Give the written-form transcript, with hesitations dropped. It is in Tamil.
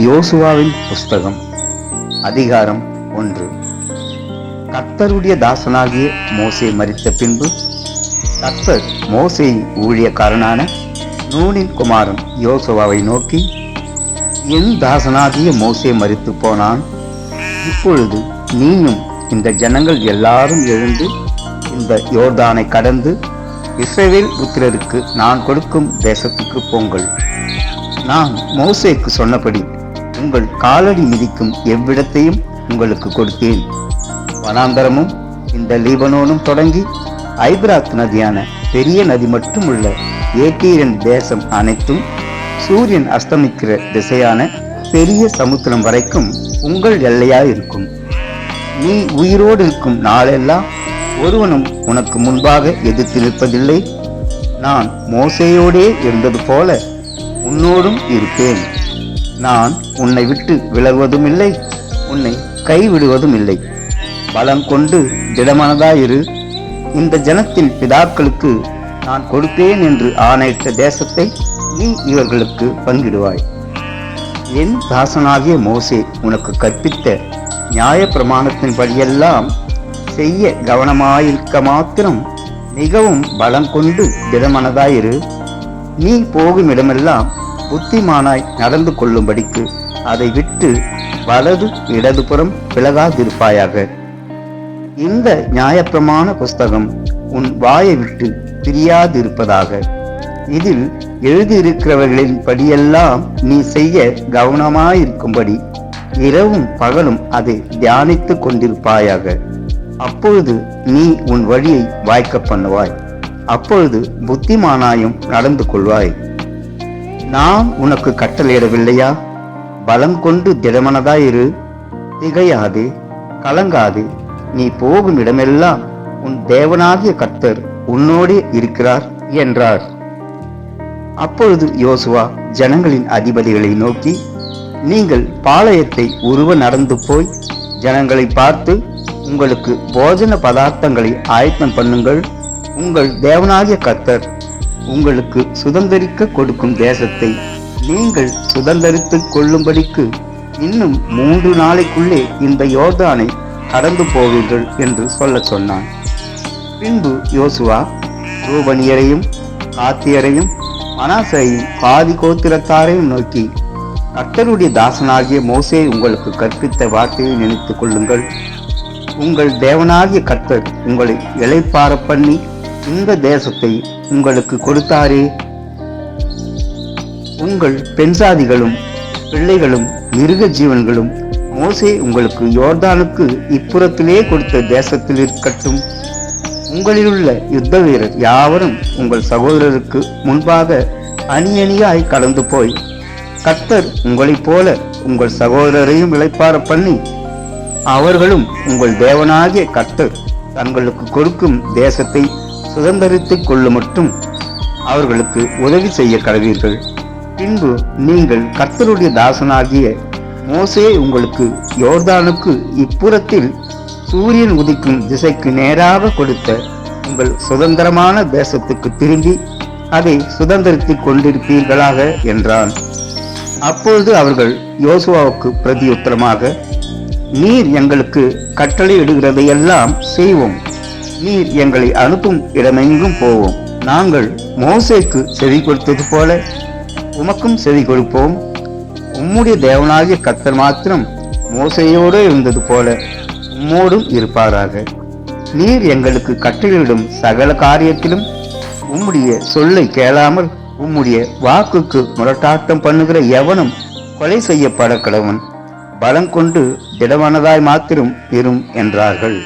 யோசுவாவின் புஸ்தகம் அதிகாரம் 1. கர்த்தருடைய தாசனாகிய மோசே மரித்த பின்பு கர்த்தர் மோசேயின் ஊழியக்காரனான நூனின் குமாரன் யோசுவாவை நோக்கி, என் தாசனாகிய மோசே மரித்து போனான். இப்பொழுது நீயும் இந்த ஜனங்கள் எல்லாரும் எழுந்து இந்த யோர்தானை கடந்து இஸ்ரவேல் புத்திரருக்கு நான் கொடுக்கும் தேசத்துக்கு போங்கள். நான் மோசேக்கு சொன்னபடி உங்கள் காலடி மிதிக்கும் எவ்விடத்தையும் உங்களுக்கு கொடுத்தேன். வனாந்தரமும் இந்த லீபனோனும் தொடங்கி ஐபிராத் நதியான பெரிய நதி மட்டும் உள்ள ஏத்தீரின் தேசம் அனைத்தும் சூரியன் அஸ்தமிக்கிற திசையான பெரிய சமுத்திரம் வரைக்கும் உங்கள் எல்லையாயிருக்கும். நீ உயிரோடு இருக்கும் நாளெல்லாம் ஒருவனும் உனக்கு முன்பாக எதிர்த்து நிற்பதில்லை. நான் மோசேயோடே இருந்தது போல உன்னோடும் இருப்பேன். நான் உன்னை விட்டு விலகுவதும் இல்லை, உன்னை கைவிடுவதும் இல்லை. பலம் கொண்டு திடமனதாயிரு. இந்த ஜனத்தின் பிதாக்களுக்கு நான் கொடுப்பேன் என்று ஆணையிட்ட தேசத்தை நீ இவர்களுக்கு பங்கிடுவாய். என் தாசனாகிய மோசே உனக்கு கற்பித்த நியாய பிரமாணத்தின் படியெல்லாம் செய்ய கவனமாயிருக்க மாத்திரம் மிகவும் பலம் கொண்டு திடமனதாயிரு. நீ போகும் இடமெல்லாம் புத்திமானாய் நடந்து கொள்ளும்படிக்கு அதை விட்டு வலது இடதுபுறம் விலகாதிருப்பாயாக. இந்த நியாயப்பிரமாண புஸ்தகம் உன் வாயை விட்டு பிரியாதிருப்பதாக. இதில் எழுதியிருக்கிறவர்களின் படியெல்லாம் நீ செய்ய கவனமாயிருக்கும்படி இரவும் பகலும் அதை தியானித்து கொண்டிருப்பாயாக. அப்பொழுது நீ உன் வழியை வாய்க்க பண்ணுவாய். அப்பொழுது புத்திமானாயும் நடந்து கொள்வாய். நான் உனக்கு கட்டளையிடவில்லையா? பலம் கொண்டு திடமனதாயிரு. திகையாதே, கலங்காதே. நீ போகும் இடமெல்லாம் உன் தேவனாகிய கர்த்தர் உன்னோடே இருக்கிறார் என்றார். அப்பொழுது யோசுவா ஜனங்களின் அதிபதிகளை நோக்கி, நீங்கள் பாளையத்தை உருவ நடந்து போய் ஜனங்களை பார்த்து, உங்களுக்கு போஜன பதார்த்தங்களை ஆயத்தம் பண்ணுங்கள். உங்கள் தேவனாகிய கர்த்தர் உங்களுக்கு சுதந்தரிக்க கொடுக்கும் தேசத்தை நீங்கள் சுதந்தரித்துக் கொள்ளும்படிக்கு இன்னும் 3 நாளைக்குள்ளே இந்த யோர்தானை கடந்து போவீர்கள் என்று சொல்ல சொன்னான். பின்பு யோசுவா ரூபனியரையும் காத்தியரையும் மனாசையும் பாதி கோத்திரத்தாரையும் நோக்கி, கர்த்தருடைய தாசனாகிய மோசே உங்களுக்கு கற்பித்த வார்த்தையை நினைத்துக் கொள்ளுங்கள். உங்கள் தேவனாகிய கர்த்தர் உங்களை இளைப்பார பண்ணி இந்த தேசத்தை உங்களுக்கு கொடுத்தாரே. உங்கள் பெண்சாதிகளும் பிள்ளைகளும் மிருக ஜீவன்களும் மோசே உங்களுக்கு யோர்தானுக்கு இப்புறத்திலே கொடுத்த தேசத்தில் இருக்கட்டும். உங்களிலுள்ள யுத்த வீரர் யாவரும் உங்கள் சகோதரருக்கு முன்பாக அணியணியாய் கலந்து போய், கர்த்தர் உங்களைப் போல உங்கள் சகோதரரையும் இளைப்பார பண்ணி அவர்களும் உங்கள் தேவனாகிய கர்த்தர் தங்களுக்கு கொடுக்கும் தேசத்தை சுதந்தரித்துக் கொள்ளும் மட்டும் அவர்களுக்கு உதவி செய்ய கடவீர்கள். பின்பு நீங்கள் கர்த்தருடைய தாசனாகிய மோசே உங்களுக்கு யோர்தானுக்கு இப்புறத்தில் சூரியன் உதிக்கும் திசைக்கு நேராக கொடுத்த உங்கள் சுதந்திரமான தேசத்துக்கு திரும்பி அதை சுதந்திரித்துக் கொண்டிருப்பீர்களாக என்றான். அப்பொழுது அவர்கள் யோசுவாவுக்கு பிரதியுத்தரமாக, நீர் எங்களுக்கு கட்டளையிடுகிறதையெல்லாம் செய்வோம். நீர் எங்களை அனுப்பும் இடமெங்கும் போவோம். நாங்கள் மோசேக்கு செவி கொடுத்தது போல உமக்கும் செவி கொடுப்போம். உம்முடைய தேவனாகிய கர்த்தர் மாத்திரம் மோசேயோடு இருந்தது போல உம்மோடும் இருப்பாராக. நீர் எங்களுக்கு கட்டளையிடும் சகல காரியத்திலும் உம்முடைய சொல்லை கேளாமல் உம்முடைய வாக்குக்கு முரட்டாட்டம் பண்ணுகிற எவனும் கொலை செய்யப்பட கடவன். பலம் கொண்டு திடமானதாய் மாத்திரம் இரும் என்றார்கள்.